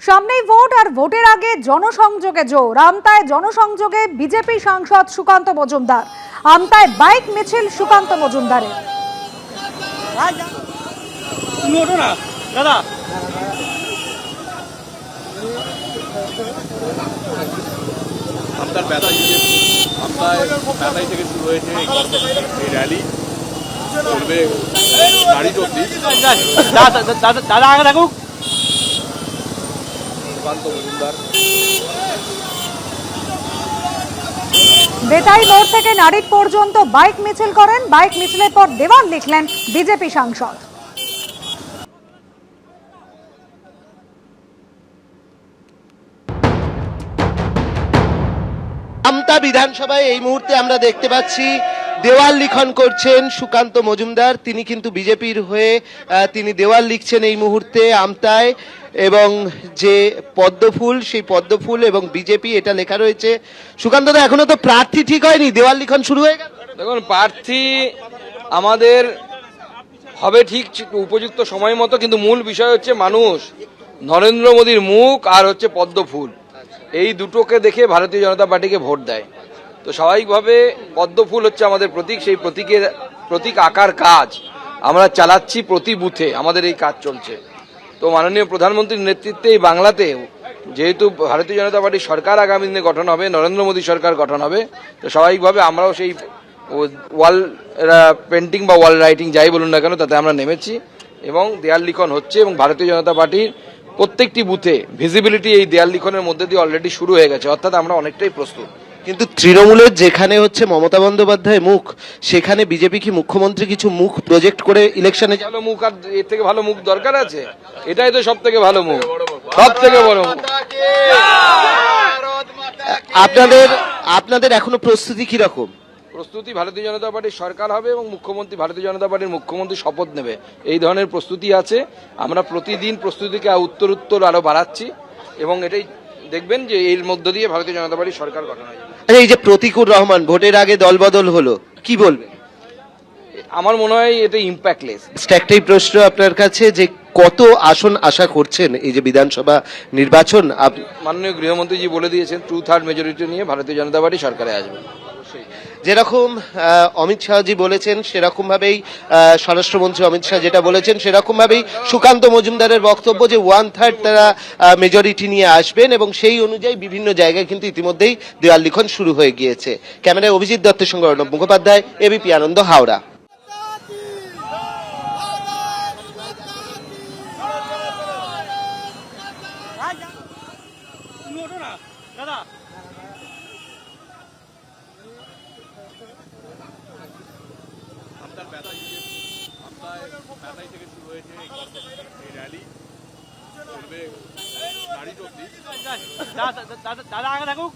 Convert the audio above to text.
সামনেই ভোট আর ভোটের আগে জনসংযোগে জোর। আমতায় জনসংযোগে বিজেপি সাংসদ সুকান্ত মজুমদার। আমতায় বাইক মিছিল সুকান্ত মজুমদারের। আমতার প্যাতাই থেকে শুরু হয়েছে এই র্যালি চলবে গাড়ি চলছে দাদা আগে থাকুক। সুকান্ত মজুমদার বেতাই মোড় থেকে নারিট পর্যন্ত বাইক মিছিল করেন। বাইক মিছিলের পর দেওয়াল লিখলেন বিজেপি সাংসদ। আমতা বিধানসভায় এই মুহূর্তে আমরা দেখতে পাচ্ছি দেওয়াল লিখন করছেন সুকান্ত মজুমদার। তিনি কিন্তু বিজেপির হয়ে তিনি দেওয়াল লিখছেন এই মুহূর্তে আমতায়, এবং যে পদ্মফুল সেই পদ্মফুল এবং বিজেপি এটা লেখা রয়েছে। সুকান্ত দা, এখনো তো প্রার্থী ঠিক হয়নি, দেওয়াল লিখন শুরু হয়ে গেল। দেখুন, প্রার্থী আমাদের হবে ঠিক উপযুক্ত সময় মতো, কিন্তু মূল বিষয় হচ্ছে মানুষ নরেন্দ্র মোদীর মুখ আর হচ্ছে পদ্মফুল, এই দুটোকে দেখে ভারতীয় জনতা পার্টিকে ভোট দেয়। তো স্বাভাবিকভাবে পদ্মফুল হচ্ছে আমাদের প্রতীক, সেই প্রতীক আঁকার কাজ আমরা চালাচ্ছি প্রতি বুথে, আমাদের এই কাজ চলছে। তো মাননীয় প্রধানমন্ত্রীর নেতৃত্বে এই বাংলাতে যেহেতু ভারতীয় জনতা পার্টির সরকার আগামী দিনে গঠন হবে, নরেন্দ্র মোদী সরকার গঠন হবে, তো স্বাভাবিকভাবে আমরাও সেই ওয়াল পেন্টিং বা ওয়াল রাইটিং যাই বলুন না কেন তাতে আমরা নেমেছি এবং দেয়াল লিখন হচ্ছে। এবং ভারতীয় জনতা পার্টির প্রত্যেকটি বুথে ভিজিবিলিটি এই দেয়াল লিখনের মধ্যে দিয়ে অলরেডি শুরু হয়ে গেছে, অর্থাৎ আমরা অনেকটাই প্রস্তুত। কিন্তু তৃণমূলের যেখানে হচ্ছে মমতা বন্দ্যোপাধ্যায় মুখ, সেখানে বিজেপি কি মুখ্যমন্ত্রী কিছু মুখ প্রজেক্ট করে ইলেকশনে ভালো মুখ আর এর থেকে ভালো মুখ দরকার আছে? এটাই তো সব থেকে ভালো মুখ, সব থেকে বড় মুখ। আপনাদের এখনো প্রস্তুতি কিরকম? প্রস্তুতি ভারতীয় জনতা পার্টির সরকার হবে এবং মুখ্যমন্ত্রী ভারতীয় জনতা পার্টির মুখ্যমন্ত্রী শপথ নেবে, এই ধরনের প্রস্তুতি আছে। আমরা প্রতিদিন প্রস্তুতিকে উত্তর আরো বাড়াচ্ছি এবং এটাই দেখবেন যে এর মধ্য দিয়ে ভারতীয় জনতা পার্টির সরকার গঠন হয়ে যাবে। এই যে প্রতিকুর রহমান ভোটের আগে দলবদল হলো, কি বলবেন? আমার মনে হয় এটা ইম্প্যাক্টলেস। একটাই প্রশ্ন আপনার কাছে, যে কত আসন আশা করছেন এই যে বিধানসভা নির্বাচন? মাননীয় গৃহমন্ত্রীজি বলে দিয়েছেন 2/3 মেজরিটি নিয়ে ভারতীয় জনতা পার্টি সরকারে আসবে। যেরকম অমিত শাহজি বলেছেন সেরকম ভাবেই, স্বরাষ্ট্রমন্ত্রী অমিত শাহ যেটা বলেছেন সেরকম ভাবেই সুকান্ত মজুমদারের বক্তব্য যে 1/3 তারা মেজরিটি নিয়ে আসবেন, এবং সেই অনুযায়ী বিভিন্ন জায়গায় কিন্তু ইতিমধ্যেই দেওয়াল লিখন শুরু হয়ে গিয়েছে। ক্যামেরায় অভিজিৎ দত্তের সঙ্গে অর্ণব মুখোপাধ্যায়, এবিপি আনন্দ, হাওড়া। প্যাতাই থেকে শুরু হয়েছে এই র্যালি চলবে গাড়ি চলছে দাদা আগে থাকুক।